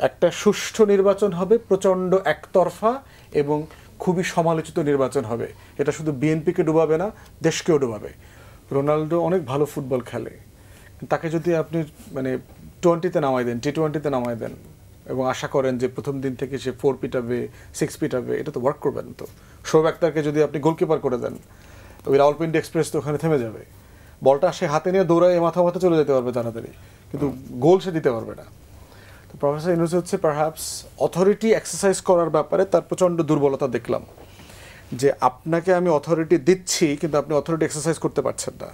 একটা সুষ্ঠু নির্বাচন হবে, প্রচণ্ড একতরফা এবং খুবই সমালোচিত নির্বাচন হবে। এটা শুধু বিএনপিকে ডুবাবে না, দেশকেও ডুবাবে। রোনাল্ডো অনেক ভালো ফুটবল খেলে, তাকে যদি আপনি মানে টোয়েন্টিতে নামাই দেন, টি20-তে নামাই দেন এবং আশা করেন যে প্রথম দিন থেকে সে 4 পিটাবে 6 পিটাবে, এটা তো ওয়ার্ক করবে না। তো শোয়েব আক্তারকে যদি আপনি গোলকিপার করে দেন, ওই রাওয়ালপিন্ডি এক্সপ্রেস তো ওখানে থেমে যাবে। বলটা সে হাতে নিয়ে দৌড়ায় মাথা মাথা চলে যেতে পারবে তাড়াতাড়ি, কিন্তু গোল সে দিতে পারবে না। তো প্রফেসর ইউনূস হচ্ছে পারহ্যাপস অথরিটি এক্সারসাইজ করার ব্যাপারে তার প্রচণ্ড দুর্বলতা দেখলাম, যে আপনাকে আমি অথরিটি দিচ্ছি কিন্তু আপনি অথরিটি এক্সারসাইজ করতে পারছেন না।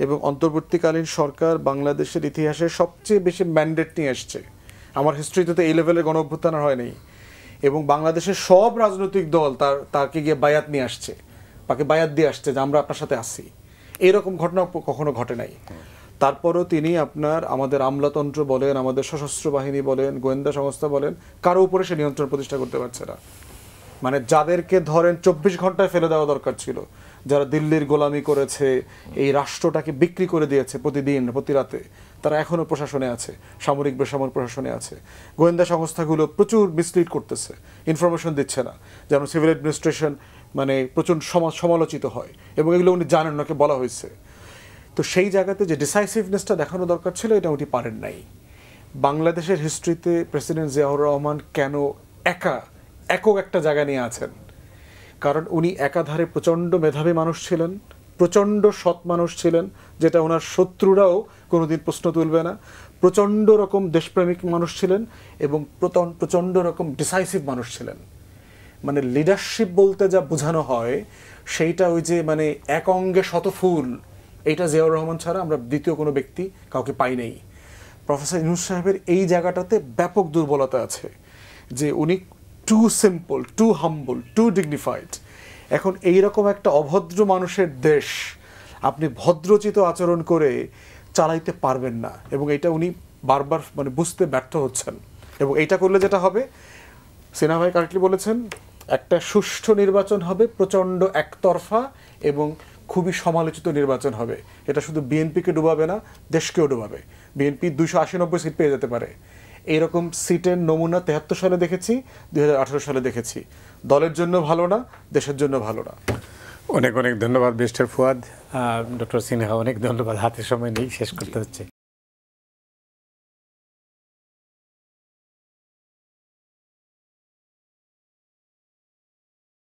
এবং অন্তর্বর্তীকালীন সরকার বাংলাদেশের ইতিহাসে সবচেয়ে বেশি ম্যান্ডেট নিয়ে আসছে। আমার হিস্ট্রিতে তো এই লেভেলের গণ অভ্যুত্থান হয়নি। এবং বাংলাদেশের সব রাজনৈতিক দল তাকে গিয়ে বায়াত নিয়ে আসছে, তাকে বায়াত দিয়ে আসছে যে আমরা আপনার সাথে আছি। এইরকম ঘটনা কখনো ঘটে নাই। তারপরও তিনি আপনার আমাদের আমলাতন্ত্র বলেন, আমাদের সশস্ত্র বাহিনী বলেন, গোয়েন্দা সংস্থা বলেন, কারো উপরে সে নিয়ন্ত্রণ প্রতিষ্ঠা করতে পারছে না। মানে যাদেরকে ধরেন 24 ঘন্টায় ফেলে দেওয়া দরকার ছিল, যারা দিল্লির গোলামি করেছে, এই রাষ্ট্রটাকে বিক্রি করে দিয়েছে প্রতিদিন প্রতি রাতে, তারা এখনও প্রশাসনে আছে, সামরিক বেসামরিক প্রশাসনে আছে। গোয়েন্দা সংস্থাগুলো প্রচুর মিসলিড করতেছে, ইনফরমেশন দিচ্ছে না, যেন সিভিল অ্যাডমিনিস্ট্রেশন মানে প্রচুর সমালোচিত হয়, এবং এগুলো উনি জানেন, ওনাকে বলা হয়েছে। তো সেই জায়গাতে যে ডিসাইসিভনেসটা দেখানো দরকার ছিল, এটা উনি পারেন নাই। বাংলাদেশের হিস্ট্রিতে প্রেসিডেন্ট জিয়াউর রহমান কেন একক একটা জায়গা নিয়ে আছেন? কারণ উনি একাধারে প্রচণ্ড মেধাবী মানুষ ছিলেন, প্রচণ্ড সৎ মানুষ ছিলেন, যেটা ওনার শত্রুরাও কোনোদিন প্রশ্ন তুলবে না, প্রচণ্ড রকম দেশপ্রেমিক মানুষ ছিলেন, এবং প্রচণ্ড রকম ডিসাইসিভ মানুষ ছিলেন। মানে লিডারশিপ বলতে যা বোঝানো হয় সেইটা ওই যে মানে এক অঙ্গে শত ফুল, এইটা জিয়াউর রহমান ছাড়া আমরা দ্বিতীয় কোনো ব্যক্তি কাউকে পাই নাই। প্রফেসর ইউনূস সাহেবের এই জায়গাটাতে ব্যাপক দুর্বলতা আছে, যে উনি টু সিম্পল, টু হাম্বল, টু ডিগনিফাইড। এখন এইরকম একটা অভদ্র মানুষের দেশ আপনি ভদ্রচিত আচরণ করে চালাইতে পারবেন না, এবং এটা উনি বারবার মানে বুঝতে ব্যর্থ হচ্ছেন। এবং এইটা করলে যেটা হবে, সিনহা ভাই কারেক্টলি বলেছেন, একটা সুষ্ঠু নির্বাচন হবে, প্রচণ্ড একতরফা এবং খুবই সমালোচিত নির্বাচন হবে। এটা শুধু বিএনপিকে ডুবাবে না, দেশকেও ডুবাবে। বিএনপি 280-90 সিট পেয়ে যেতে পারে। এইরকম সিটের নমুনা 73 সালে দেখেছি, 2018 সালে দেখেছি। দলের জন্য ভালো না, দেশের জন্য ভালো না। অনেক অনেক ধন্যবাদ মিস্টার ফুয়াদ। ডক্টর সিনহা অনেক ধন্যবাদ। হাতে সময় নেই, শেষ করতে হচ্ছে।